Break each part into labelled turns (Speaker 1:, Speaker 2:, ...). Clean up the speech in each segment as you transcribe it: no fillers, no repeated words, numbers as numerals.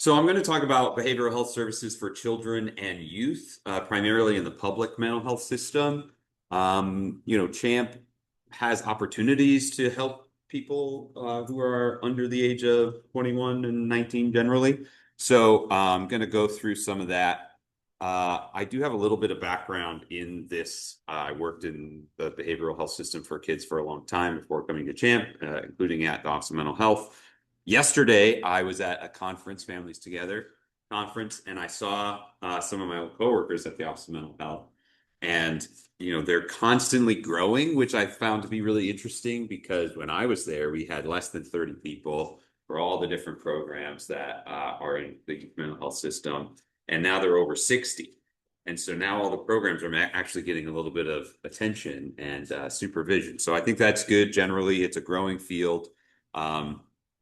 Speaker 1: So I'm going to talk about behavioral health services for children and youth, primarily in the public mental health system. CHAMP has opportunities to help people who are under the age of 21 and 19 generally. So I'm going to go through some of that. I do have a little bit of background in this. I worked in the behavioral health system for kids for a long time before coming to CHAMP, including at the Office of Mental Health. Yesterday, I was at a conference, Families Together conference, and I saw some of my old coworkers at the Office of Mental Health. And, they're constantly growing, which I found to be really interesting because when I was there, we had less than 30 people for all the different programs that are in the mental health system. And now they're over 60. And so now all the programs are actually getting a little bit of attention and supervision. So I think that's good. Generally, it's a growing field.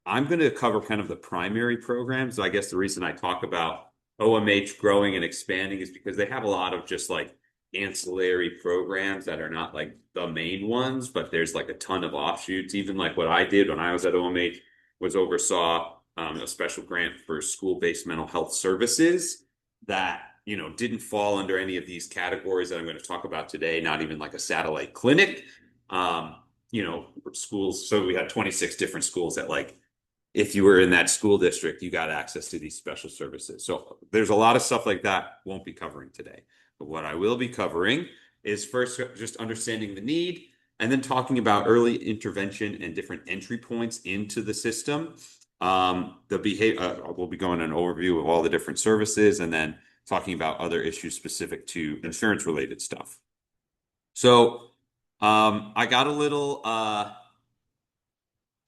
Speaker 1: I'm going to cover kind of the primary programs. So I guess the reason I talk about OMH growing and expanding is because they have a lot of just like ancillary programs that are not like the main ones, but there's like a ton of offshoots. Even like what I did when I was at OMH was oversaw a special grant for school-based mental health services that didn't fall under any of these categories that I'm going to talk about today, not even like a satellite clinic. Schools. So we had 26 different schools that like if you were in that school district, you got access to these special services. So there's a lot of stuff like that won't be covering today. But what I will be covering is first just understanding the need and then talking about early intervention and different entry points into the system. We'll be going an overview of all the different services and then talking about other issues specific to insurance related stuff. So I got a little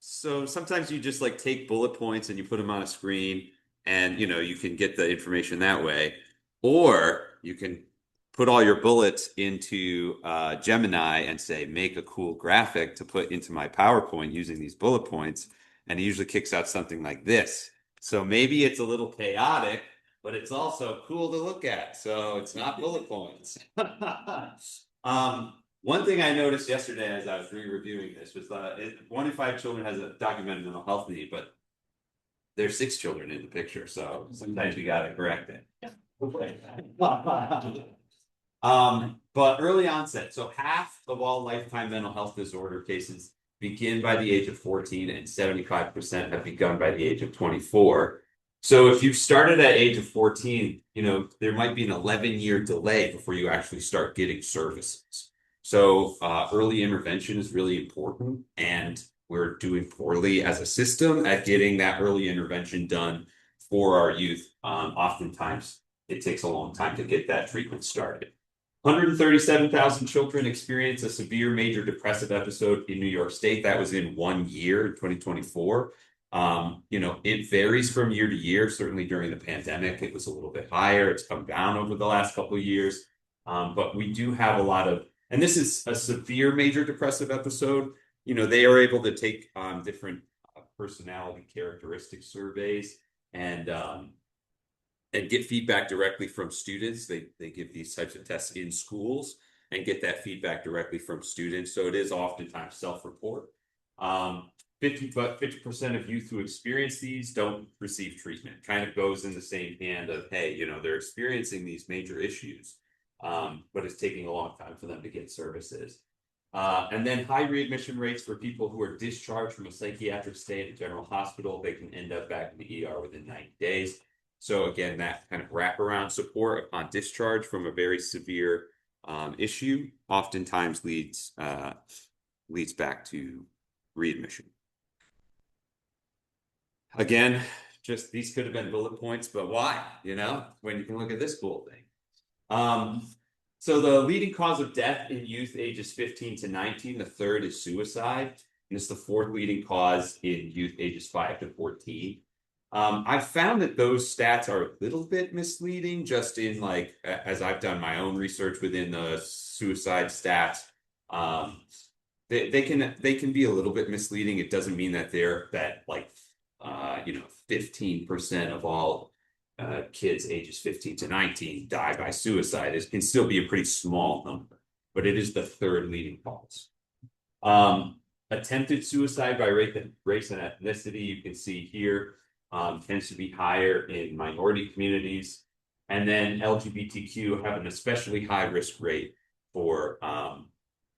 Speaker 1: so sometimes you just like take bullet points and you put them on a screen and you can get the information that way. Or you can put all your bullets into Gemini and say, make a cool graphic to put into my PowerPoint using these bullet points. And it usually kicks out something like this. So maybe it's a little chaotic, but it's also cool to look at. So it's not bullet points. One thing I noticed yesterday as I was re-reviewing this was one in five children has a documented mental health need, but there's 6 children in the picture, so sometimes you got to correct it. But early onset, so half of all lifetime mental health disorder cases begin by the age of 14 and 75% have begun by the age of 24. So if you started at age of 14, there might be an 11-year delay before you actually start getting services. So early intervention is really important, and we're doing poorly as a system at getting that early intervention done for our youth. Oftentimes, it takes a long time to get that treatment started. 137,000 children experience a severe major depressive episode in New York State. That was in 1 year, in 2024. It varies from year to year. Certainly during the pandemic, it was a little bit higher. It's come down over the last couple of years. But we do have a lot of, and this is a severe major depressive episode. They are able to take different personality characteristic surveys and get feedback directly from students. They give these types of tests in schools and get that feedback directly from students. So it is oftentimes self-report. 50% of youth who experience these don't receive treatment. Kind of goes in the same hand of, hey, they're experiencing these major issues, but it's taking a long time for them to get services. And then high readmission rates for people who are discharged from a psychiatric stay at a general hospital. They can end up back in the ER within 90 days. So again, that kind of wraparound support upon discharge from a very severe issue oftentimes leads back to readmission. Again, just these could have been bullet points, but why? When you can look at this cool thing. So the leading cause of death in youth ages 15 to 19, the third is suicide, and it's the fourth leading cause in youth ages 5 to 14. I've found that those stats are a little bit misleading just in as I've done my own research within the suicide stats. They can be a little bit misleading. It doesn't mean that 15% of all kids ages 15 to 19 die by suicide. It can still be a pretty small number, but it is the third leading cause. Attempted suicide by race and ethnicity, you can see here. tends to be higher in minority communities. And then LGBTQ have an especially high risk rate for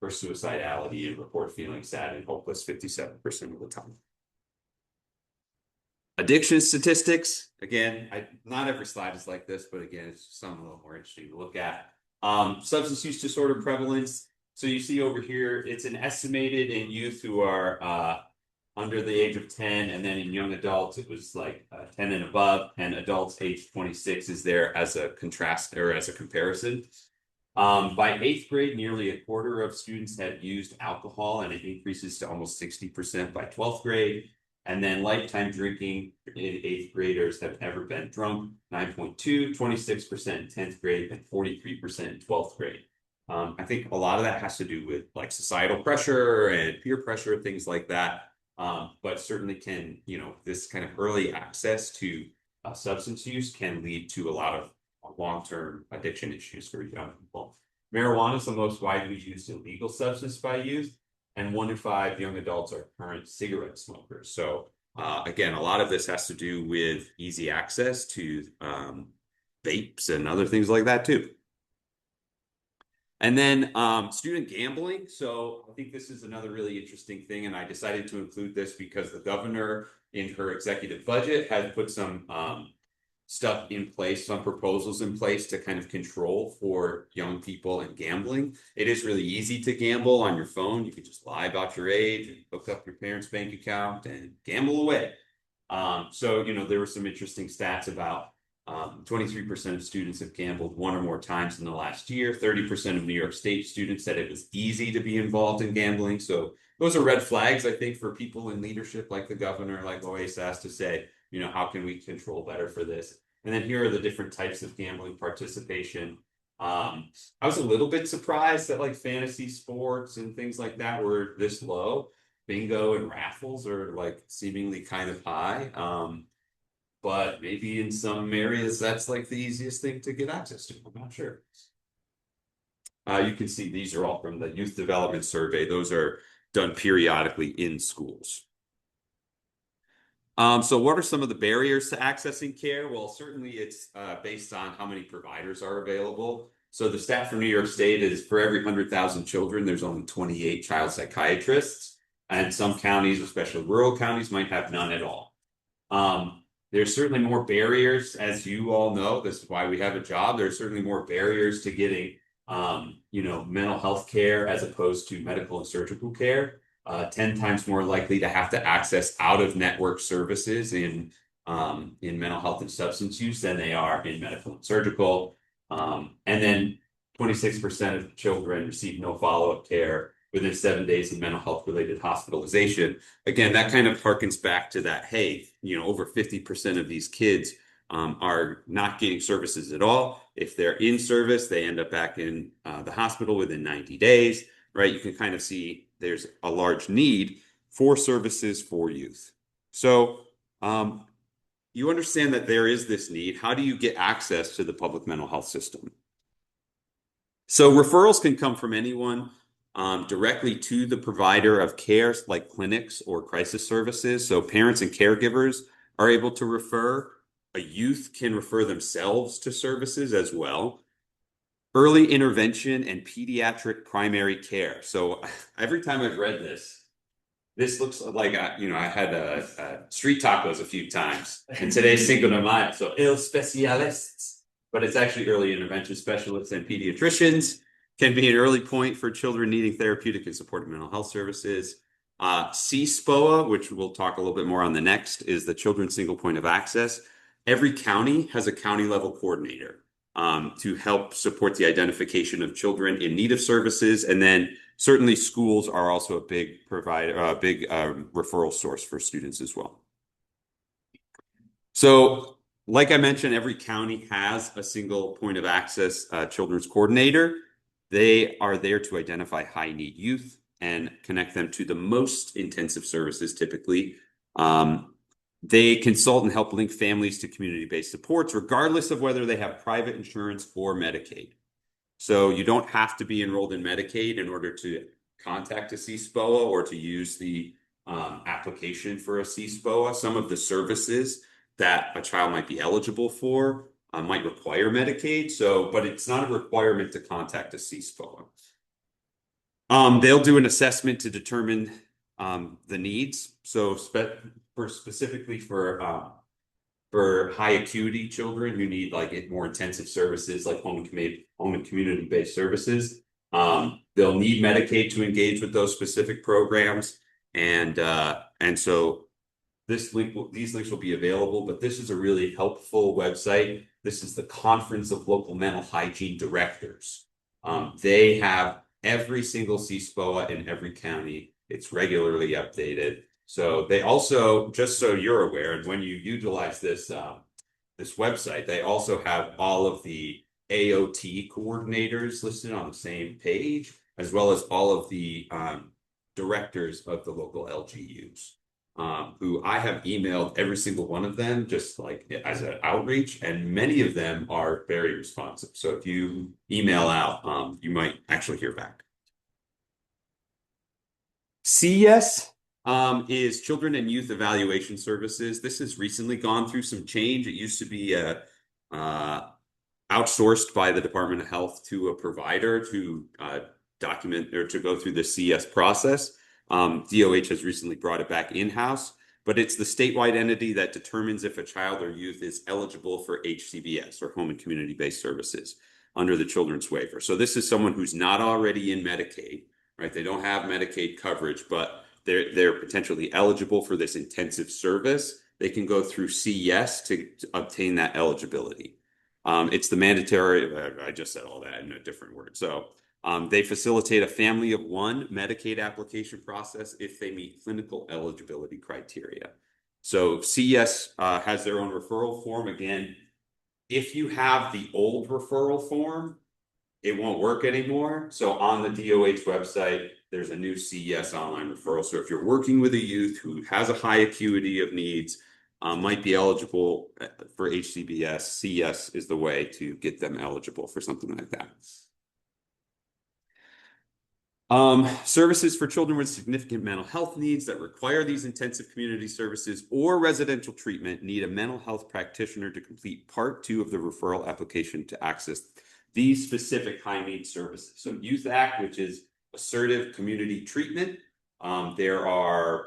Speaker 1: suicidality and report feeling sad and hopeless 57% of the time. Addiction statistics, again, not every slide is like this, but again, it's some a little more interesting to look at. Substance use disorder prevalence. So you see over here, it's an estimated in youth who are under the age of 10, and then in young adults, it was like 10 and above, and adults age 26 is there as a contrast or as a comparison. By eighth grade, nearly a quarter of students had used alcohol, and it increases to almost 60% by 12th grade. And then lifetime drinking in eighth graders have ever been drunk, 9.2, 26% in 10th grade, and 43% in 12th grade. I think a lot of that has to do with like societal pressure and peer pressure, things like that. But certainly can, this kind of early access to substance use can lead to a lot of long-term addiction issues for young people. Marijuana is the most widely used illegal substance by youth, and 1 in 5 young adults are current cigarette smokers. So again, a lot of this has to do with easy access to vapes and other things like that too. And then student gambling. So I think this is another really interesting thing, and I decided to include this because the governor in her executive budget had put some stuff in place, some proposals in place to kind of control for young people and gambling. It is really easy to gamble on your phone. You can just lie about your age and hook up your parents' bank account and gamble away. So, there were some interesting stats about 23% of students have gambled 1 or more times in the last year. 30% of New York State students said it was easy to be involved in gambling. So those are red flags, I think, for people in leadership like the governor, like OASAS, to say, how can we control better for this? And then here are the different types of gambling participation. I was a little bit surprised that like fantasy sports and things like that were this low. Bingo and raffles are like seemingly kind of high. But maybe in some areas that's like the easiest thing to get access to. I'm not sure. You can see these are all from the Youth Development Survey. Those are done periodically in schools. So what are some of the barriers to accessing care? Well, certainly it's based on how many providers are available. So the stat for New York State is for every 100,000 children, there's only 28 child psychiatrists. And some counties, especially rural counties, might have none at all. There's certainly more barriers, as you all know. This is why we have a job. There's certainly more barriers to getting, mental health care as opposed to medical and surgical care. 10 times more likely to have to access out-of-network services in mental health and substance use than they are in medical and surgical. And then 26% of children receive no follow-up care within 7 days of mental health related hospitalization. Again, that kind of harkens back to that, hey, over 50% of these kids are not getting services at all. If they're in service, they end up back in the hospital within 90 days, right? You can kind of see there's a large need for services for youth. So you understand that there is this need. How do you get access to the public mental health system? So referrals can come from anyone directly to the provider of care, like clinics or crisis services. So parents and caregivers are able to refer. A youth can refer themselves to services as well. Early intervention and pediatric primary care. So every time I've read this looks like, I had street tacos a few times, and today's Cinco de Mayo. So el specialists, but it's actually early intervention specialists and pediatricians. Can be an early point for children needing therapeutic and supportive mental health services. CSPOA, which we'll talk a little bit more on the next, is the Children's Single Point of Access. Every county has a county level coordinator to help support the identification of children in need of services. And then certainly schools are also a big provider, a big referral source for students as well. So like I mentioned, every county has a single point of access children's coordinator. They are there to identify high need youth and connect them to the most intensive services typically. They consult and help link families to community-based supports, regardless of whether they have private insurance or Medicaid. So you don't have to be enrolled in Medicaid in order to contact a CSPOA or to use the application for a CSPOA. Some of the services that a child might be eligible for might require Medicaid. So, but it's not a requirement to contact a CSPOA. They'll do an assessment to determine the needs. So specifically for high acuity children who need like more intensive services like home and community based services, they'll need Medicaid to engage with those specific programs. And so these links will be available, but this is a really helpful website. This is the Conference of Local Mental Hygiene Directors. They have every single CSPOA in every county. It's regularly updated. So they also, just so you're aware, and when you utilize this this website, they also have all of the AOT coordinators listed on the same page, as well as all of the directors of the local LGUs, who I have emailed every single one of them, just like as an outreach, and many of them are very responsive. So if you email out, you might actually hear back. CES is Children and Youth Evaluation Services. This has recently gone through some change. It used to be outsourced by the Department of Health to a provider to document or to go through the CES process. DOH has recently brought it back in-house, but it's the statewide entity that determines if a child or youth is eligible for HCBS, or home and community-based services, under the children's waiver. So this is someone who's not already in Medicaid, right? They don't have Medicaid coverage, but they're potentially eligible for this intensive service. They can go through CES to obtain that eligibility. It's the mandatory, I just said all that in a different word. So they facilitate a family of one Medicaid application process if they meet clinical eligibility criteria. So CES has their own referral form. Again, if you have the old referral form, it won't work anymore. So on the DOH website, there's a new CES online referral. So if you're working with a youth who has a high acuity of needs, might be eligible for HCBS, CES is the way to get them eligible for something like that. Services for children with significant mental health needs that require these intensive community services or residential treatment need a mental health practitioner to complete Part 2 of the referral application to access these specific high need services. So Youth Act, which is assertive community treatment. There are,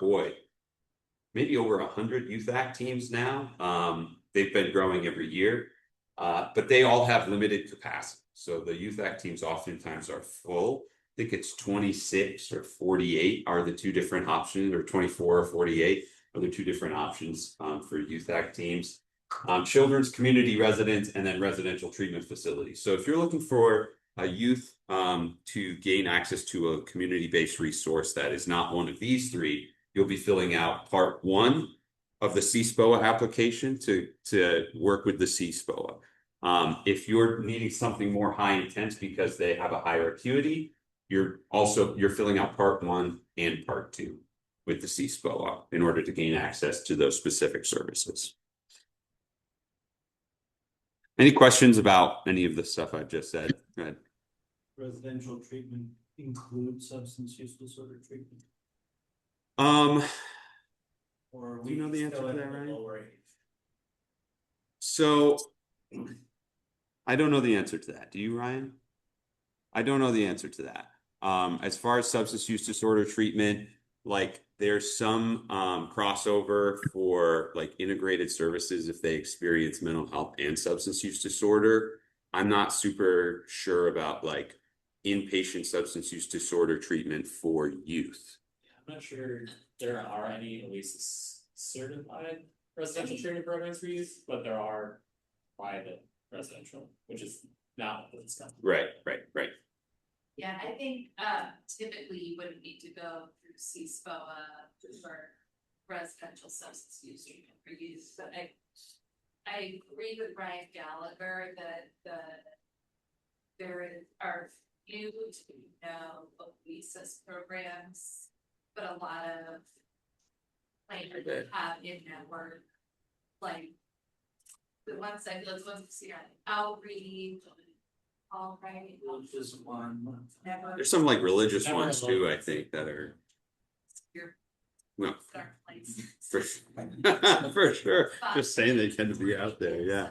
Speaker 1: maybe over 100 Youth Act teams now. They've been growing every year, but they all have limited capacity. So the Youth Act teams oftentimes are full. I think it's 26 or 48 are the two different options, or 24 or 48 are the two different options for Youth Act teams. Children's community residence, and then residential treatment facilities. So if you're looking for a youth to gain access to a community-based resource that is not one of these three, you'll be filling out Part 1 of the CSPOA application to work with the CSPOA. If you're needing something more high intense because they have a higher acuity, you're filling out Part 1 and Part 2 with the CSPOA in order to gain access to those specific services. Any questions about any of the stuff I've just said? Go ahead.
Speaker 2: Residential treatment includes substance use disorder treatment? Or
Speaker 1: do you know the answer to that, Ryan?
Speaker 2: Lower age?
Speaker 1: So I don't know the answer to that. Do you, Ryan? I don't know the answer to that. As far as substance use disorder treatment, like there's some crossover for like integrated services if they experience mental health and substance use disorder. I'm not super sure about like inpatient substance use disorder treatment for youth.
Speaker 3: I'm not sure there are any, at least certified residential treatment programs for youth, but there are private residential, which is not what it's done.
Speaker 1: Right.
Speaker 4: Yeah, I think typically you wouldn't need to go through CSPOA for residential substance use treatment for youth, but I agree with Ryan Gallagher that there are few OASIS programs, but a lot of planners that have in-network, like the ones I feel like ones you see on Outreach. All right.
Speaker 2: Just one.
Speaker 1: There's some like religious ones too, I think, that are.
Speaker 4: Your
Speaker 1: No.
Speaker 4: dark place.
Speaker 1: For, for sure. Just saying they tend to be out there, yeah.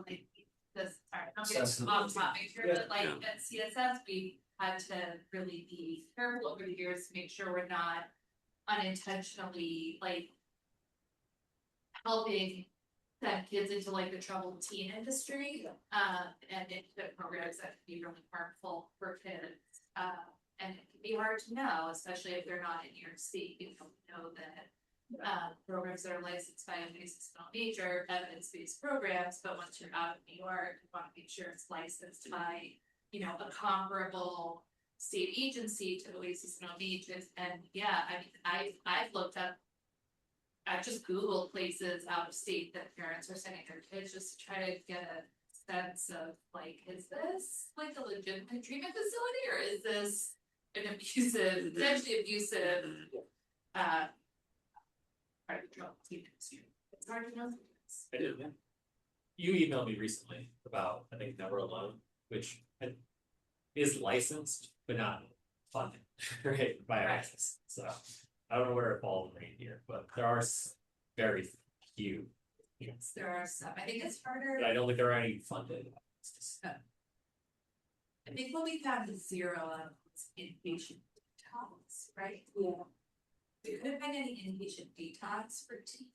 Speaker 4: Like, this, sorry, I'm getting off topic here, but like
Speaker 1: Yeah.
Speaker 4: at CSS, we had to really be careful over the years to make sure we're not unintentionally like helping send kids into like the troubled teen industry, and into programs that can be really harmful for kids. And it can be hard to know, especially if they're not in New York State. You don't know that programs that are licensed by a major evidence-based programs, but once you're out of New York, you want to make sure it's licensed by, you know, a comparable state agency to Oasis and Beaches. And yeah, I mean, I've looked up, I've just Googled places out of state that parents are sending their kids just to try to get a sense of like, is this like a legitimate treatment facility, or is this an abusive, potentially abusive, part of the troubled teen industry? It's hard to know.
Speaker 3: I did, yeah. You emailed me recently about, I think, Never Alone, which is licensed, but not funded, right, by access. So I don't know where it falls right here, but there are very few.
Speaker 4: Yes, there are some. I think it's harder.
Speaker 3: But I don't think there are any funded.
Speaker 4: I think what we found is zero is inpatient detox, right? Yeah. We couldn't find any inpatient detox for teens.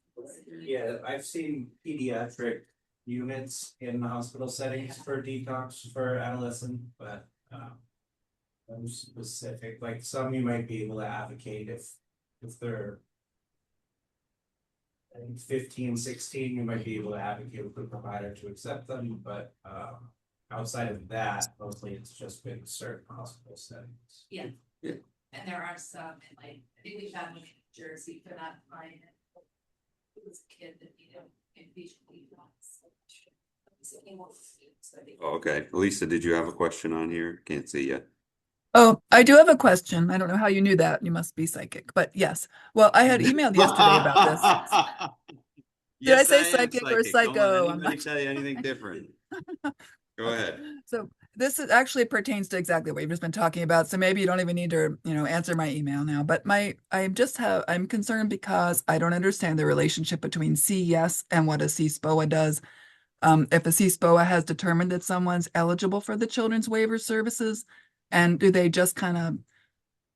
Speaker 2: Yeah, I've seen pediatric units in the hospital settings for detox for adolescent, but those specific, like some you might be able to advocate if they're I think 15, 16, you might be able to advocate with the provider to accept them, but outside of that, mostly it's just been certain hospital settings.
Speaker 4: Yeah.
Speaker 1: Yeah.
Speaker 4: And there are some, and like, I think we found one in New Jersey for that client. It was a kid that needed inpatient detox.
Speaker 1: Oh, okay. Lisa, did you have a question on here? Can't see yet.
Speaker 5: Oh, I do have a question. I don't know how you knew that. You must be psychic, but yes. Well, I had emailed yesterday about this. Did I say
Speaker 1: am
Speaker 5: psychic or
Speaker 1: Don't
Speaker 5: psycho?
Speaker 1: let
Speaker 5: I'm
Speaker 1: anybody
Speaker 5: not-
Speaker 1: tell you anything different. Go ahead.
Speaker 5: So this is actually pertains to exactly what you've just been talking about. So maybe you don't even need to, answer my email now. But I'm concerned because I don't understand the relationship between CES and what a CSPOA does. If a CSPOA has determined that someone's eligible for the children's waiver services, and do they just kind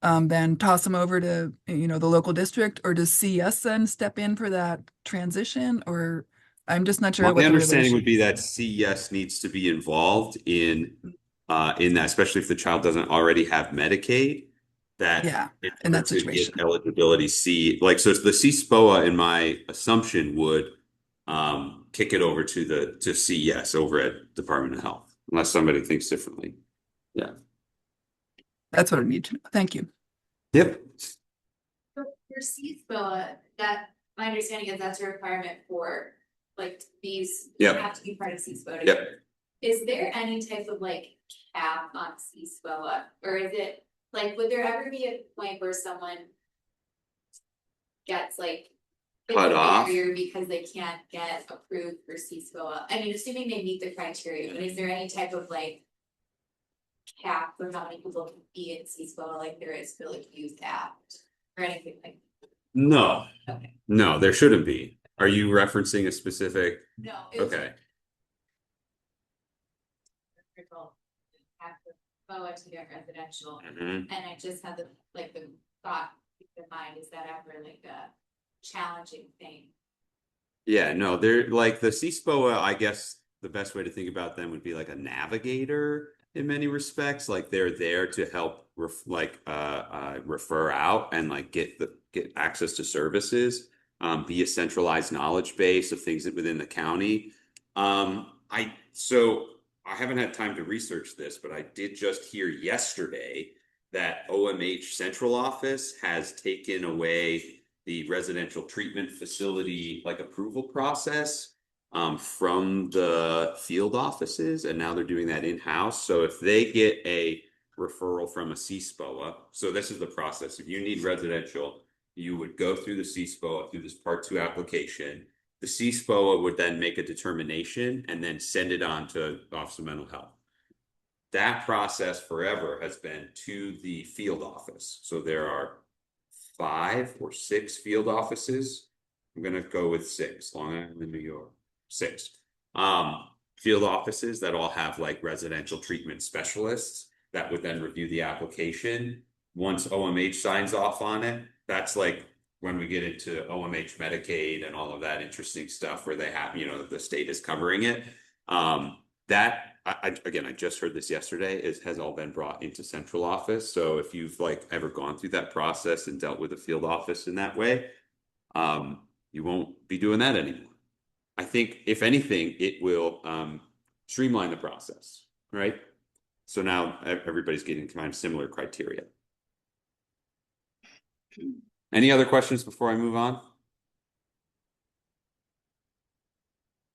Speaker 5: of then toss them over to, the local district, or does CS then step in for that transition? Or I'm just not sure
Speaker 1: My
Speaker 5: what the
Speaker 1: understanding would
Speaker 5: relation.
Speaker 1: be that CES needs to be involved in that, especially if the child doesn't already have Medicaid, that
Speaker 5: Yeah,
Speaker 1: in
Speaker 5: in
Speaker 1: order
Speaker 5: that
Speaker 1: to get
Speaker 5: situation.
Speaker 1: eligibility so the CSPOA, in my assumption, would kick it over to CES over at Department of Health, unless somebody thinks differently. Yeah.
Speaker 5: That's what I need to know. Thank you.
Speaker 1: Yep.
Speaker 4: For CSPOA, that, my understanding is that's a requirement for, like, these
Speaker 1: Yep.
Speaker 4: have to be part of CSPOA.
Speaker 1: Yep.
Speaker 4: Is there any type of like cap on CSPOA, or is it, like, would there ever be a point where someone gets like
Speaker 1: Cut off?
Speaker 4: because they can't get approved for CSPOA? I mean, assuming they meet the criteria, but is there any type of like cap for how many people can be in CSPOA like there is for like Youth Act or anything like that?
Speaker 1: No.
Speaker 4: Okay.
Speaker 1: No, there shouldn't be. Are you referencing a specific?
Speaker 4: No. It was
Speaker 1: Okay.
Speaker 4: CSPOA to get residential,
Speaker 1: Mhm.
Speaker 4: and I just had the thought in mind, is that ever like a challenging thing?
Speaker 1: Yeah, no, they're like the CSPOA, I guess the best way to think about them would be like a navigator in many respects. Like they're there to help refer out and like get access to services, be a centralized knowledge base of things within the county. I haven't had time to research this, but I did just hear yesterday that OMH Central Office has taken away the residential treatment facility like approval process from the field offices, and now they're doing that in-house. So if they get a referral from a CSPOA, so this is the process. If you need residential, you would go through the CSPOA through this Part 2 application. The CSPOA would then make a determination and then send it on to Office of Mental Health. That process forever has been to the field office. So there are 5 or 6 field offices. I'm gonna go with 6, Long Island, New York, 6. Field offices that all have like residential treatment specialists that would then review the application. Once OMH signs off on it, that's like when we get into OMH Medicaid and all of that interesting stuff where they have, the state is covering it. That again, I just heard this yesterday, has all been brought into central office. So if you've like ever gone through that process and dealt with a field office in that way, you won't be doing that anymore. I think if anything, it will streamline the process, right? So now everybody's getting kind of similar criteria. Any other questions before I move on?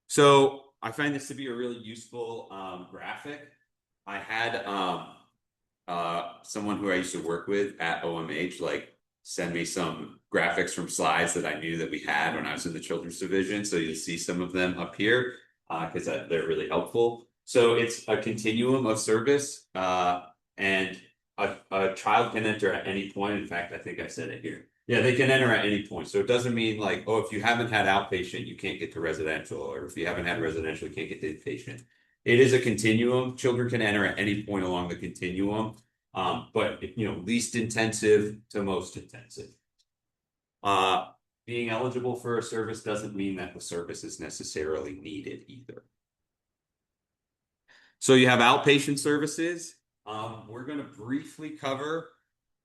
Speaker 1: So I find this to be a really useful graphic. I had someone who I used to work with at OMH like send me some graphics from slides that I knew that we had when I was in the children's division. So you'll see some of them up here because they're really helpful. So it's a continuum of service and a child can enter at any point. In fact, I think I said it here. Yeah, they can enter at any point. So it doesn't mean like, oh, if you haven't had outpatient, you can't get to residential, or if you haven't had residential, you can't get to inpatient. It is a continuum. Children can enter at any point along the continuum, but least intensive to most intensive. Being eligible for a service doesn't mean that the service is necessarily needed either. So you have outpatient services. We're going to briefly cover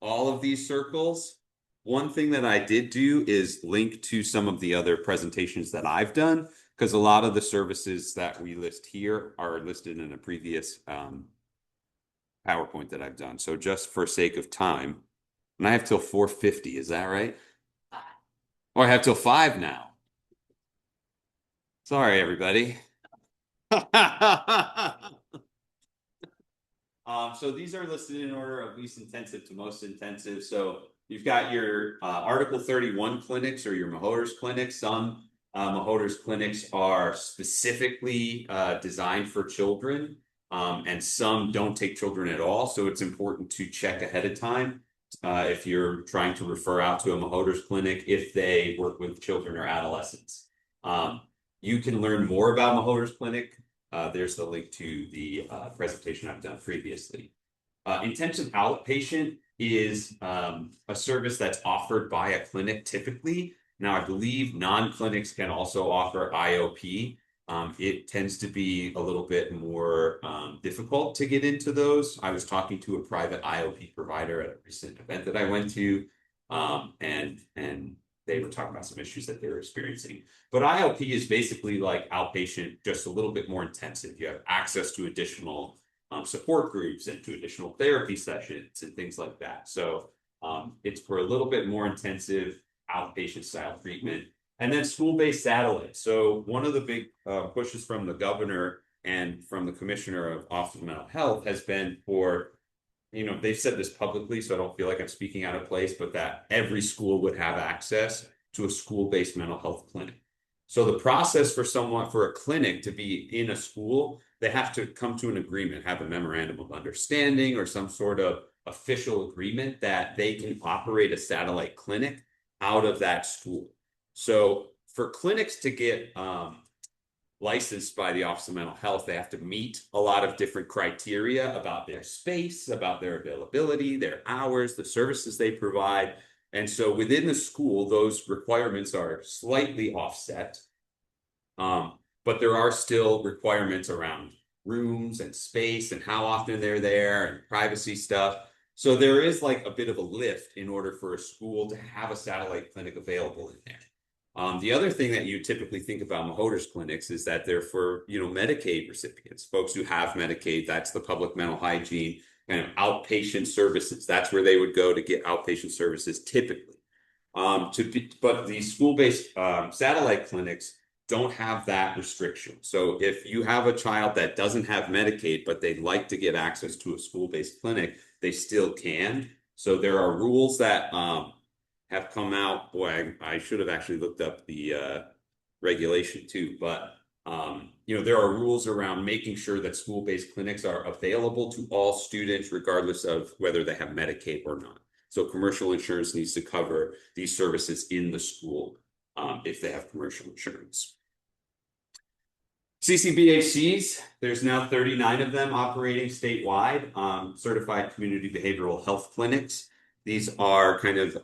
Speaker 1: all of these circles. One thing that I did do is link to some of the other presentations that I've done, because a lot of the services that we list here are listed in a previous PowerPoint that I've done. So just for sake of time, and I have till 4:50, is that right? Oh, I have till 5 now. Sorry, everybody. So these are listed in order of least intensive to most intensive. So you've got your Article 31 clinics or your Mahoder's clinics. Some Mahoder's clinics are specifically designed for children, and some don't take children at all. So it's important to check ahead of time if you're trying to refer out to a Mahoder's clinic if they work with children or adolescents. You can learn more about Mahoder's clinic. There's the link to the presentation I've done previously. Intensive outpatient is a service that's offered by a clinic typically. Now, I believe non-clinics can also offer IOP. It tends to be a little bit more difficult to get into those. I was talking to a private IOP provider at a recent event that I went to, and they were talking about some issues that they were experiencing. But IOP is basically like outpatient, just a little bit more intensive. You have access to additional support groups and to additional therapy sessions and things like that. So it's for a little bit more intensive outpatient style treatment. And then school-based satellites. So one of the big pushes from the governor and from the commissioner of Office of Mental Health has been for, they've said this publicly, so I don't feel like I'm speaking out of place, but that every school would have access to a school-based mental health clinic. So the process for a clinic to be in a school, they have to come to an agreement, have a memorandum of understanding or some sort of official agreement that they can operate a satellite clinic out of that school. So for clinics to get licensed by the Office of Mental Health, they have to meet a lot of different criteria about their space, about their availability, their hours, the services they provide. And so within the school, those requirements are slightly offset. But there are still requirements around rooms and space and how often they're there and privacy stuff. So there is like a bit of a lift in order for a school to have a satellite clinic available in there. The other thing that you typically think about Mahoder's clinics is that they're for, Medicaid recipients, folks who have Medicaid. That's the public mental hygiene and outpatient services. That's where they would go to get outpatient services typically. But these school-based satellite clinics don't have that restriction. So if you have a child that doesn't have Medicaid, but they'd like to get access to a school-based clinic, they still can. So there are rules that have come out. Boy, I should have actually looked up the regulation too, but there are rules around making sure that school-based clinics are available to all students, regardless of whether they have Medicaid or not. So commercial insurance needs to cover these services in the school if they have commercial insurance. CCBHCs, there's now 39 of them operating statewide, certified community behavioral health clinics. These are kind of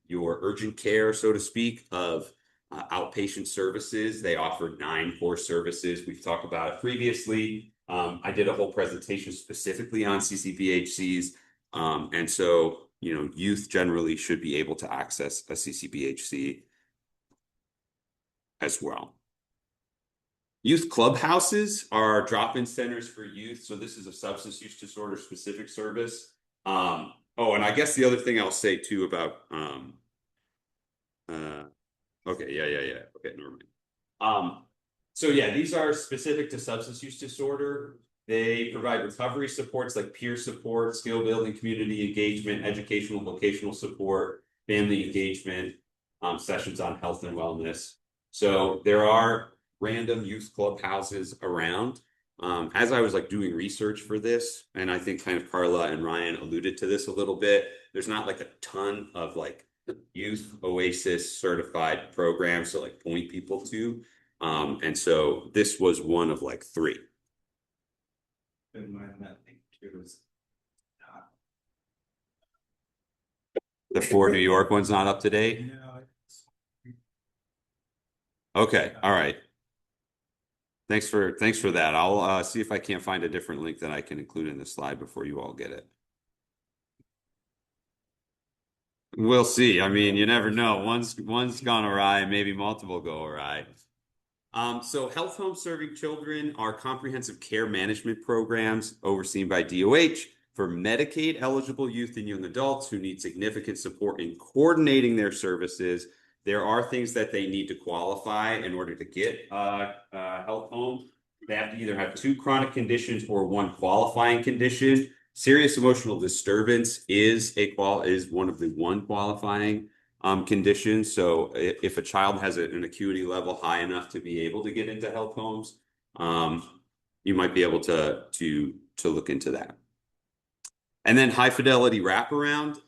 Speaker 1: your urgent care, so to speak, of outpatient services. They offer 9 core services. We've talked about it previously. I did a whole presentation specifically on CCBHCs. And so, youth generally should be able to access a CCBHC as well. Youth clubhouses are drop-in centers for youth. So this is a substance use disorder specific service. Oh, and I guess the other thing I'll say too about, okay, yeah. Okay, never mind. So yeah, these are specific to substance use disorder. They provide recovery supports like peer support, skill building, community engagement, educational, vocational support, family engagement, sessions on health and wellness. So there are random youth clubhouses around. As I was doing research for this, and I think kind of Carla and Ryan alluded to this a little bit, there's not a ton of youth Oasis certified programs to point people to. And so this was one of 3.
Speaker 2: In my thing too is
Speaker 1: The 4 New York one's not up to date?
Speaker 2: no,
Speaker 1: Okay, all right. Thanks for that. I'll see if I can't find a different link that I can include in the slide before you all get it. We'll see. I mean, you never know. One's gone awry, maybe multiple go awry. So health homes serving children are comprehensive care management programs overseen by DOH for Medicaid eligible youth and young adults who need significant support in coordinating their services. There are things that they need to qualify in order to get a health home. They have to either have 2 chronic conditions or 1 qualifying condition. Serious emotional disturbance is one of the 1 qualifying condition. So if a child has an acuity level high enough to be able to get into health homes, you might be able to look into that. And then high fidelity wraparound,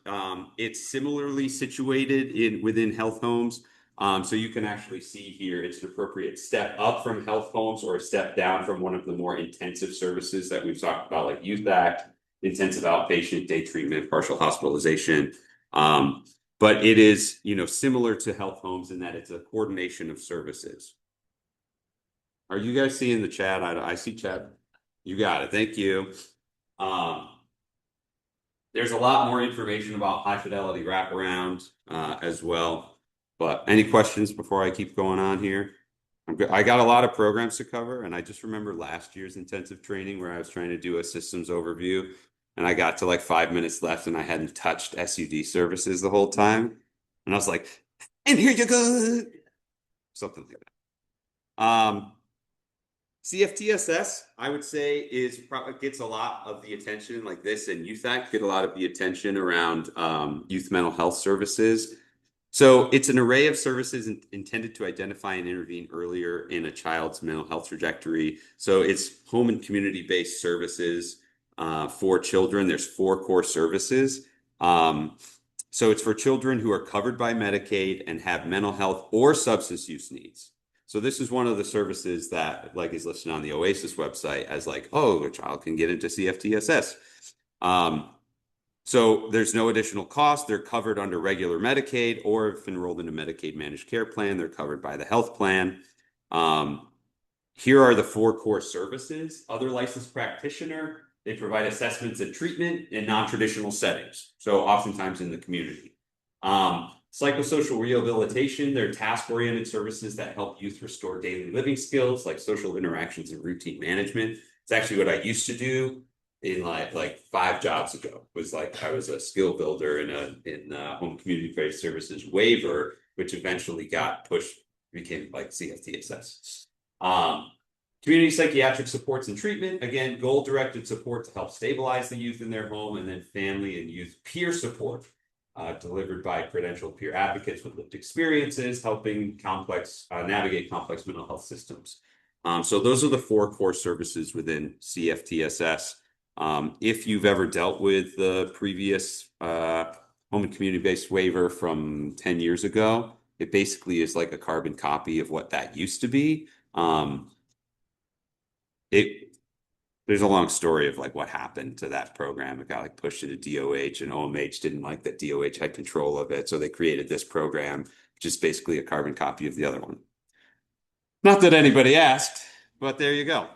Speaker 1: it's similarly situated within health homes. So you can actually see here, it's an appropriate step up from health homes or a step down from one of the more intensive services that we've talked about, like Youth Act, intensive outpatient, day treatment, partial hospitalization. But it is, similar to health homes in that it's a coordination of services. Are you guys seeing the chat? I see chat. You got it. Thank you. There's a lot more information about high fidelity wraparound as well. But any questions before I keep going on here? I got a lot of programs to cover, and I just remember last year's intensive training where I was trying to do a systems overview, and I got to 5 minutes left, and I hadn't touched SUD services the whole time, and I was like, "And here you go," something like that. CFTSS, I would say, gets a lot of the attention like this, and Youth Act get a lot of the attention around youth mental health services. So it's an array of services intended to identify and intervene earlier in a child's mental health trajectory. So it's home and community-based services for children. There's 4 core services. So it's for children who are covered by Medicaid and have mental health or substance use needs. So this is one of the services that is listed on the Oasis website as oh, a child can get into CFTSS. So there's no additional cost. They're covered under regular Medicaid, or if enrolled in a Medicaid managed care plan, they're covered by the health plan. Here are the 4 core services. Other licensed practitioner, they provide assessments and treatment in non-traditional settings. So oftentimes in the community. Psychosocial rehabilitation, they're task-oriented services that help youth restore daily living skills like social interactions and routine management. It's actually what I used to do in like 5 jobs ago. Was I was a skill builder in home community-based services waiver, which eventually got pushed, became CFTSS. Community psychiatric supports and treatment, again, goal-directed support to help stabilize the youth in their home, and then family and youth peer support delivered by credentialed peer advocates with lived experiences, helping navigate complex mental health systems. So those are the 4 core services within CFTSS. If you've ever dealt with the previous home and community-based waiver from 10 years ago. It basically is like a carbon copy of what that used to be. There's a long story of like what happened to that program. It got like pushed into DOH, and OMH didn't like that DOH had control of it. So they created this program, which is basically a carbon copy of the other one. Not that anybody asked, but there you go.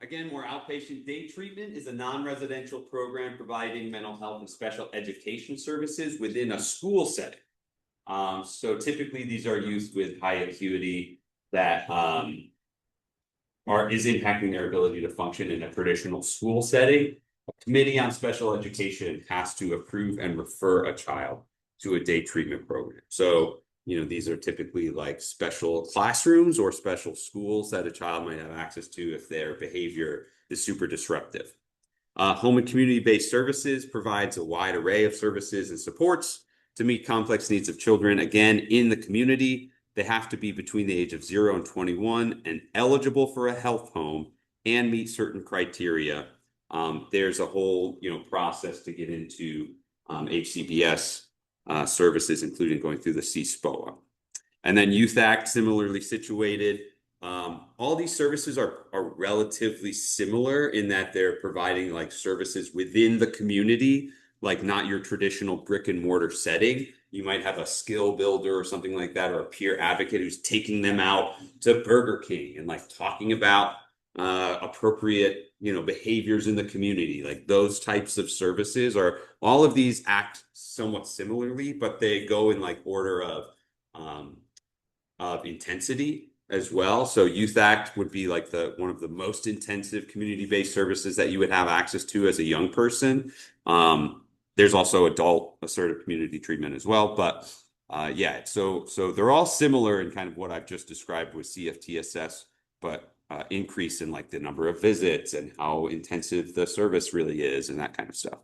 Speaker 1: Again, more outpatient day treatment is a non-residential program providing mental health and special education services within a school setting. So typically these are youth with high acuity that is impacting their ability to function in a traditional school setting. A committee on special education has to approve and refer a child to a day treatment program. So, these are typically like special classrooms or special schools that a child might have access to if their behavior is super disruptive. Home and community-based services provides a wide array of services and supports to meet complex needs of children. Again, in the community, they have to be between the age of 0 and 21 and eligible for a health home and meet certain criteria. There's a whole, process to get into HCBS services, including going through the CSPOA. And then Youth Act, similarly situated. All these services are relatively similar in that they're providing like services within the community, like not your traditional brick and mortar setting. You might have a skill builder or something like that, or a peer advocate who's taking them out to Burger King and like talking about appropriate, behaviors in the community. Like those types of services are, all of these act somewhat similarly, but they go in like order of intensity as well. So Youth Act would be like one of the most intensive community-based services that you would have access to as a young person. There's also adult assertive community treatment as well, but so they're all similar in kind of what I've just described with CFTSS, but increase in like the number of visits and how intensive the service really is and that kind of stuff.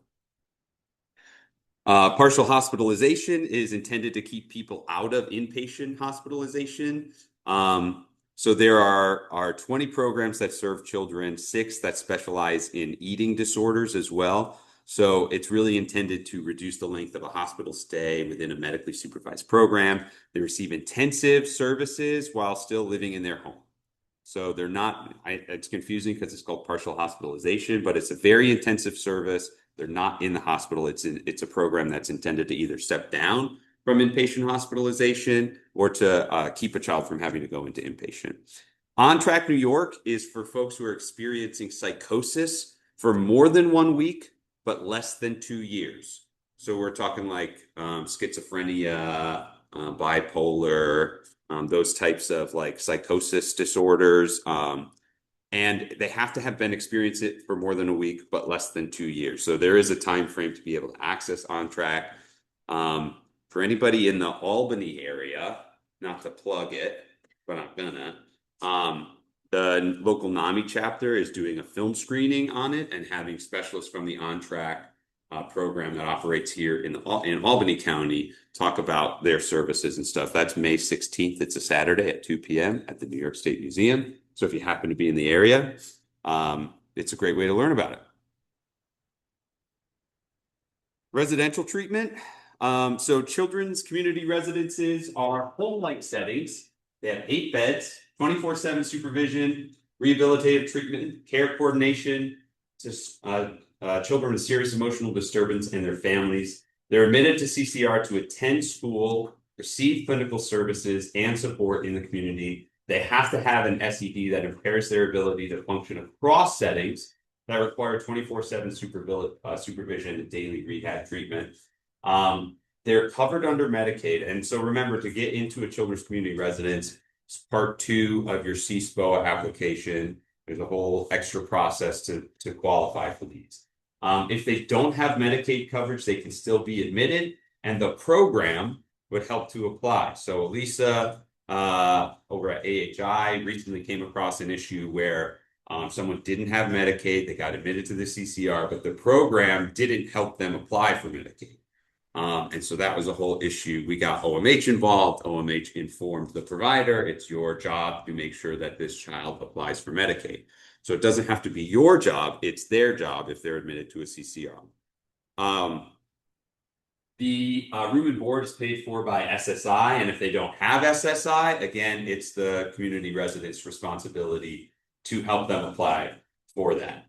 Speaker 1: Partial hospitalization is intended to keep people out of inpatient hospitalization. So there are 20 programs that serve children, 6 that specialize in eating disorders as well. So it's really intended to reduce the length of a hospital stay within a medically supervised program. They receive intensive services while still living in their home. So they're not, it's confusing because it's called partial hospitalization, but it's a very intensive service. They're not in the hospital. It's a program that's intended to either step down from inpatient hospitalization or to keep a child from having to go into inpatient. On Track New York is for folks who are experiencing psychosis for more than 1 week, but less than 2 years. So we're talking like schizophrenia, bipolar, those types of like psychosis disorders. And they have to have been experiencing it for more than a week, but less than 2 years. So there is a time frame to be able to access On Track. For anybody in the Albany area, not to plug it, but I'm gonna. The local NAMI chapter is doing a film screening on it and having specialists from the On Track program that operates here in Albany County talk about their services and stuff. That's May 16th. It's a Saturday at 2 p.m. at the New York State Museum. So if you happen to be in the area, it's a great way to learn about it. Residential treatment. So children's community residences are home-like settings. They have 8 beds, 24/7 supervision, rehabilitative treatment, care coordination to children with serious emotional disturbance and their families. They're admitted to CCR to attend school, receive clinical services and support in the community. They have to have an SED that impairs their ability to function across settings that require 24/7 supervision and daily rehab treatment. They're covered under Medicaid. And so remember, to get into a children's community residence, it's part 2 of your CSPOA application. There's a whole extra process to qualify for these. If they don't have Medicaid coverage, they can still be admitted, and the program would help to apply. So Lisa over at AHI recently came across an issue where someone didn't have Medicaid, they got admitted to the CCR, but the program didn't help them apply for Medicaid. And so that was a whole issue. We got OMH involved. OMH informed the provider, it's your job to make sure that this child applies for Medicaid. So it doesn't have to be your job, it's their job if they're admitted to a CCR. The room and board is paid for by SSI, and if they don't have SSI, again, it's the community residents' responsibility to help them apply for that.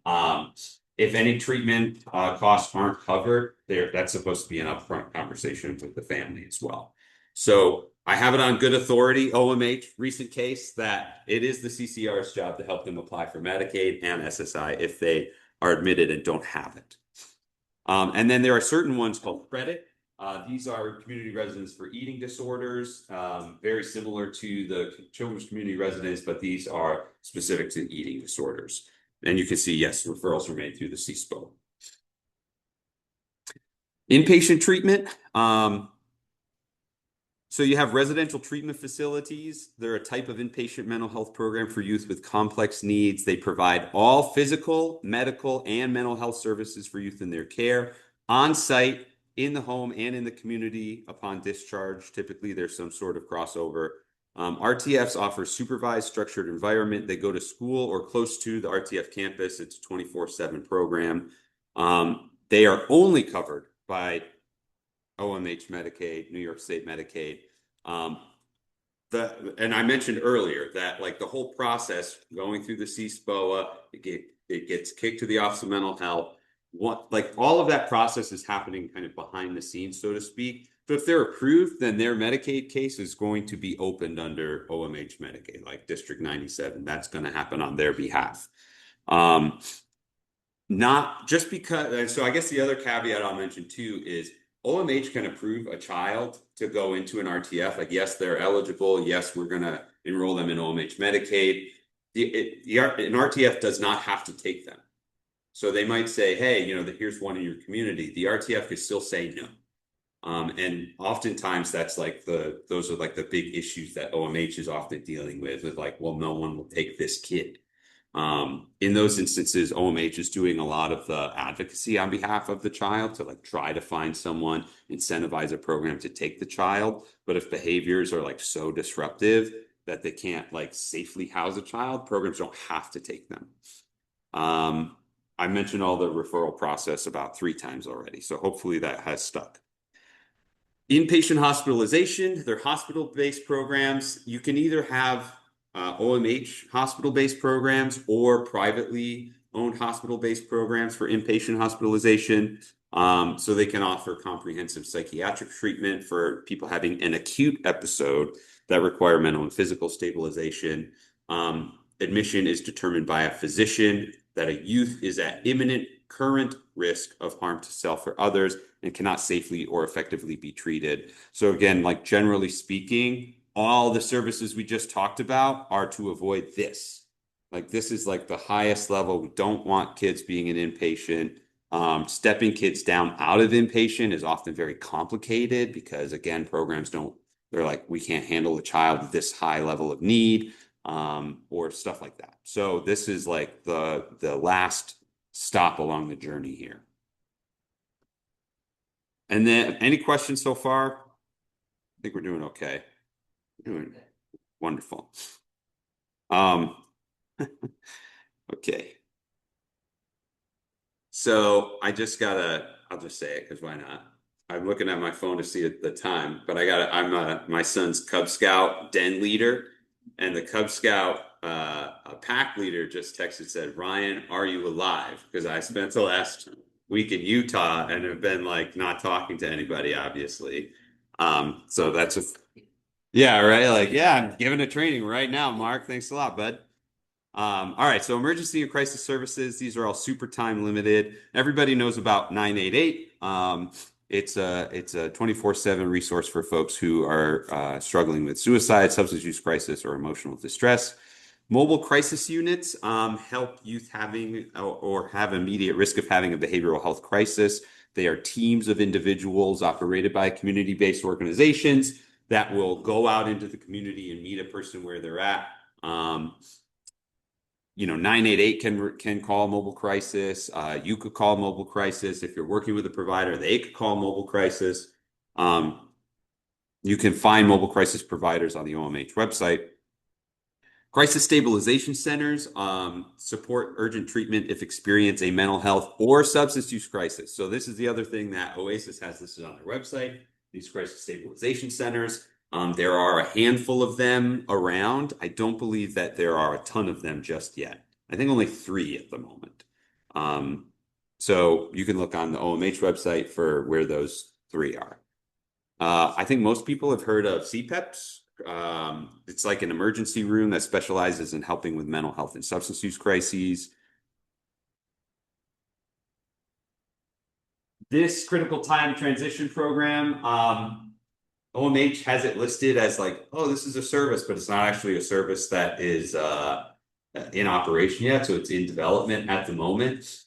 Speaker 1: If any treatment costs aren't covered, that's supposed to be an upfront conversation with the family as well. So I have it on good authority, OMH, recent case, that it is the CCR's job to help them apply for Medicaid and SSI if they are admitted and don't have it. And then there are certain ones called credit. These are community residents for eating disorders, very similar to the children's community residents, but these are specific to eating disorders. And you can see, yes, referrals are made through the CSPO. Inpatient treatment. So you have residential treatment facilities. They're a type of inpatient mental health program for youth with complex needs. They provide all physical, medical, and mental health services for youth in their care, on site, in the home, and in the community upon discharge. Typically, there's some sort of crossover. RTFs offer supervised, structured environment. They go to school or close to the RTF campus. It's a 24/7 program. They are only covered by OMH Medicaid, New York State Medicaid. And I mentioned earlier that like the whole process going through the CSPOA, it gets kicked to the Office of Mental Health. Like all of that process is happening kind of behind the scenes, so to speak. So if they're approved, then their Medicaid case is going to be opened under OMH Medicaid, like District 97. That's going to happen on their behalf. Not just because, and so I guess the other caveat I'll mention too is OMH can approve a child to go into an RTF. Like, yes, they're eligible. Yes, we're going to enroll them in OMH Medicaid. An RTF does not have to take them. So they might say, hey, here's one in your community. The RTF could still say no. And oftentimes that's like those are like the big issues that OMH is often dealing with like, well, no one will take this kid. In those instances, OMH is doing a lot of the advocacy on behalf of the child to like try to find someone, incentivize a program to take the child. But if behaviors are like so disruptive that they can't like safely house a child, programs don't have to take them. I mentioned all the referral process about 3 times already, so hopefully that has stuck. Inpatient hospitalization, they're hospital-based programs. You can either have OMH hospital-based programs or privately owned hospital-based programs for inpatient hospitalization. So they can offer comprehensive psychiatric treatment for people having an acute episode that require mental and physical stabilization. Admission is determined by a physician that a youth is at imminent current risk of harm to self or others and cannot safely or effectively be treated. So again, like generally speaking, all the services we just talked about are to avoid this. Like this is like the highest level. We don't want kids being an inpatient. Stepping kids down out of inpatient is often very complicated because again, programs they're like, we can't handle a child with this high level of need, or stuff like that. So this is like the last stop along the journey here. And then any questions so far? I think we're doing okay. We're doing wonderful. Okay. So I'll just say it because why not? I'm looking at my phone to see the time, but I'm my son's Cub Scout den leader, and the Cub Scout pack leader just texted, said, Ryan, are you alive? Because I spent the last week in Utah and have been like not talking to anybody, obviously. So that's yeah, right. Like, yeah, I'm giving a training right now, Mark. Thanks a lot, bud. All right, so emergency and crisis services, these are all super time limited. Everybody knows about 988. It's a 24/7 resource for folks who are struggling with suicide, substance use crisis, or emotional distress. Mobile crisis units help youth having or have immediate risk of having a behavioral health crisis. They are teams of individuals operated by community-based organizations that will go out into the community and meet a person where they're at. 988 can call mobile crisis. You could call mobile crisis. If you're working with a provider, they could call mobile crisis. You can find mobile crisis providers on the OMH website. Crisis stabilization centers support urgent treatment if experience a mental health or substance use crisis. So this is the other thing that Oasis has listed on their website, these crisis stabilization centers. There are a handful of them around. I don't believe that there are a ton of them just yet. I think only 3 at the moment. So you can look on the OMH website for where those 3 are. I think most people have heard of CPEPs. It's like an emergency room that specializes in helping with mental health and substance use crises. This critical time transition program, OMH has it listed as like, oh, this is a service, but it's not actually a service that is in operation yet. So it's in development at the moment.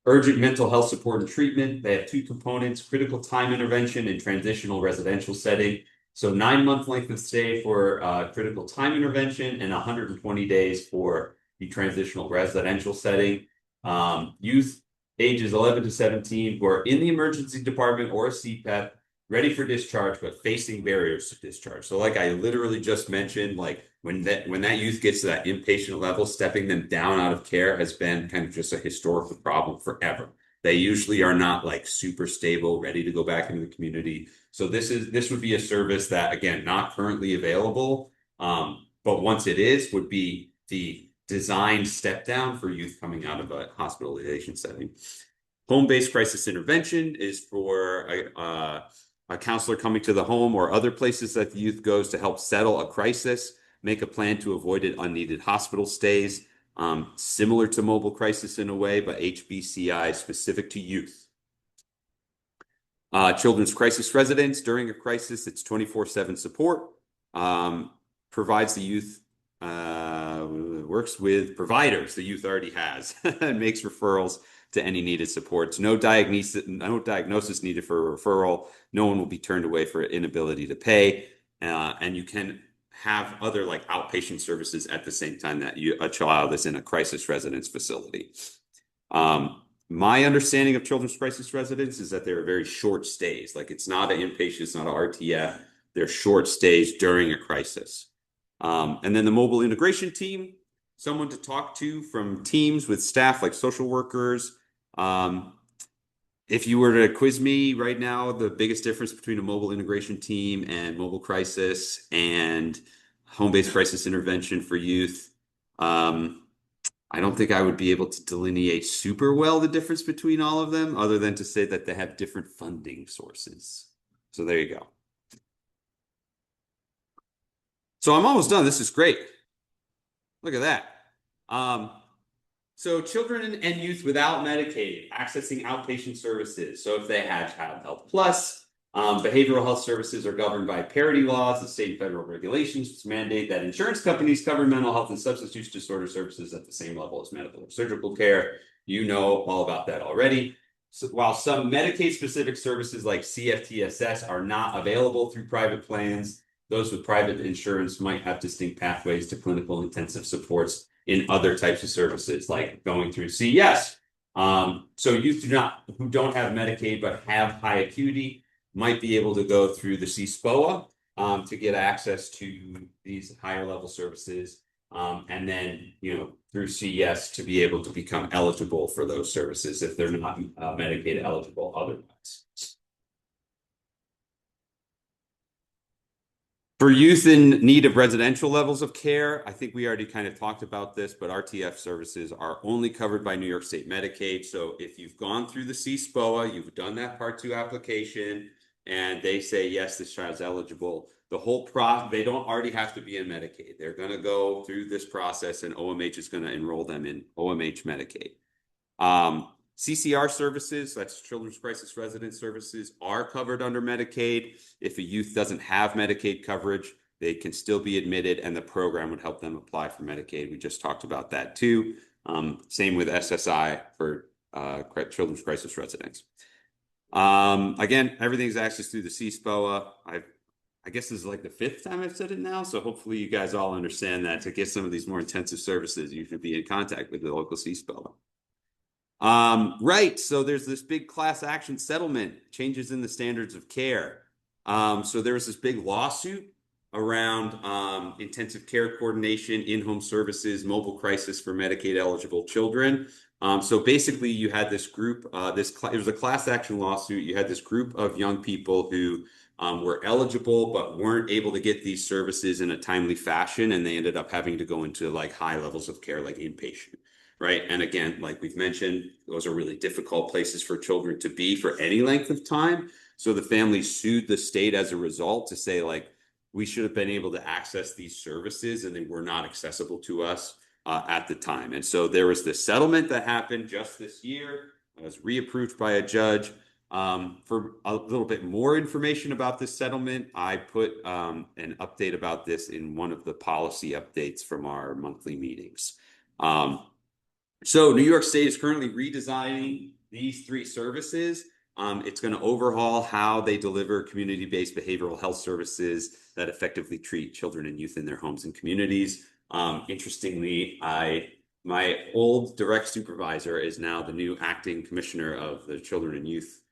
Speaker 1: Urgent mental health support and treatment. They have 2 components, critical time intervention and transitional residential setting. So 9-month length of stay for critical time intervention and 120 days for the transitional residential setting. Youth ages 11 to 17 who are in the emergency department or a CPEP, ready for discharge, but facing barriers to discharge. So like I literally just mentioned, like when that youth gets to that inpatient level, stepping them down out of care has been kind of just a historical problem forever. They usually are not like super stable, ready to go back into the community. So this would be a service that, again, not currently available, but once it is, would be the designed step down for youth coming out of a hospitalization setting. Home-based crisis intervention is for a counselor coming to the home or other places that the youth goes to help settle a crisis, make a plan to avoid unneeded hospital stays, similar to mobile crisis in a way, but HBCI specific to youth. Children's crisis residence during a crisis, it's 24/7 support, provides the youth, works with providers the youth already has, and makes referrals to any needed supports. No diagnosis needed for a referral. No one will be turned away for inability to pay. And you can have other like outpatient services at the same time that a child is in a crisis residence facility. My understanding of children's crisis residence is that they're very short stays. Like it's not an inpatient, it's not an RTF. They're short stays during a crisis. And then the mobile integration team, someone to talk to from teams with staff like social workers. If you were to quiz me right now, the biggest difference between a mobile integration team and mobile crisis and home-based crisis intervention for youth, I don't think I would be able to delineate super well the difference between all of them, other than to say that they have different funding sources. So there you go. So I'm almost done. This is great. Look at that. So children and youth without Medicaid accessing outpatient services. So if they have Child Health Plus, behavioral health services are governed by parity laws. The state and federal regulations mandate that insurance companies cover mental health and substance use disorder services at the same level as medical or surgical care. You know all about that already. So while some Medicaid-specific services like CFTSS are not available through private plans, those with private insurance might have distinct pathways to clinical intensive supports in other types of services, like going through CES. So youth who don't have Medicaid but have high acuity might be able to go through the CSPOA to get access to these higher level services, and then through CES to be able to become eligible for those services if they're not Medicaid eligible otherwise. For youth in need of residential levels of care, I think we already kind of talked about this, but RTF services are only covered by New York State Medicaid. So if you've gone through the CSPOA, you've done that Part 2 application, and they say, yes, this child's eligible, the whole they don't already have to be in Medicaid. They're going to go through this process, and OMH is going to enroll them in OMH Medicaid. CCR services, that's Children's Crisis Residence Services, are covered under Medicaid. If a youth doesn't have Medicaid coverage, they can still be admitted, and the program would help them apply for Medicaid. We just talked about that too. Same with SSI for Children's Crisis Residence. Again, everything's accessed through the CSPOA. I guess this is like the 5th time I've said it now, so hopefully you guys all understand that to get some of these more intensive services, you should be in contact with the local CSPOA. Right, so there's this big class action settlement, changes in the standards of care. So there was this big lawsuit around intensive care coordination, in-home services, mobile crisis for Medicaid eligible children. So basically, you had this group. It was a class action lawsuit. You had this group of young people who were eligible but weren't able to get these services in a timely fashion, and they ended up having to go into like high levels of care, like inpatient. Right. And again, like we've mentioned, those are really difficult places for children to be for any length of time. So the family sued the state as a result to say, like, we should have been able to access these services and they were not accessible to us at the time. And so there was this settlement that happened just this year. It was reapproved by a judge. For a little bit more information about this settlement, I put an update about this in one of the policy updates from our monthly meetings. So New York State is currently redesigning these three services. It's going to overhaul how they deliver community-based behavioral health services that effectively treat children and youth in their homes and communities. Interestingly, my old direct supervisor is now the new acting commissioner of the Children and Youth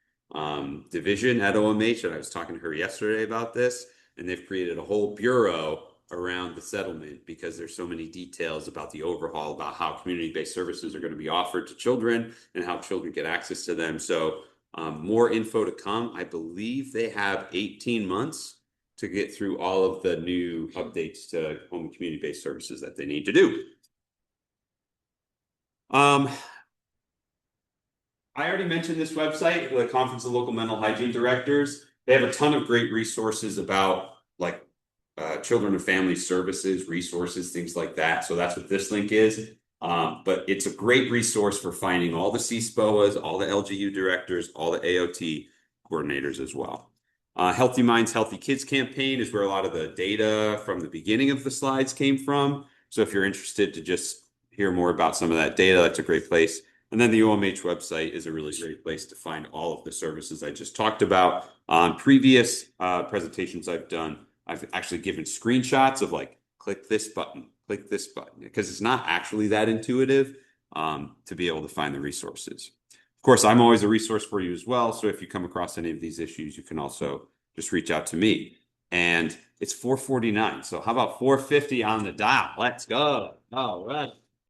Speaker 1: division at OMH, and I was talking to her yesterday about this, and they've created a whole bureau around the settlement because there's so many details about the overhaul, about how community-based services are going to be offered to children and how children get access to them. So more info to come. I believe they have 18 months to get through all of the new updates to home and community-based services that they need to do. I already mentioned this website, the Conference of Local Mental Hygiene Directors. They have a ton of great resources about like children and family services, resources, things like that. So that's what this link is. But it's a great resource for finding all the CSPOAs, all the LGU directors, all the AOT coordinators as well. Healthy Minds, Healthy Kids campaign is where a lot of the data from the beginning of the slides came from. So if you're interested to just hear more about some of that data, that's a great place. And then the OMH website is a really great place to find all of the services I just talked about. On previous presentations I've done, I've actually given screenshots of like, click this button, because it's not actually that intuitive to be able to find the resources. Of course, I'm always a resource for you as well. So if you come across any of these issues, you can also just reach out to me. And it's 4:49. So how about 4:50 on the dial? Let's go. All right.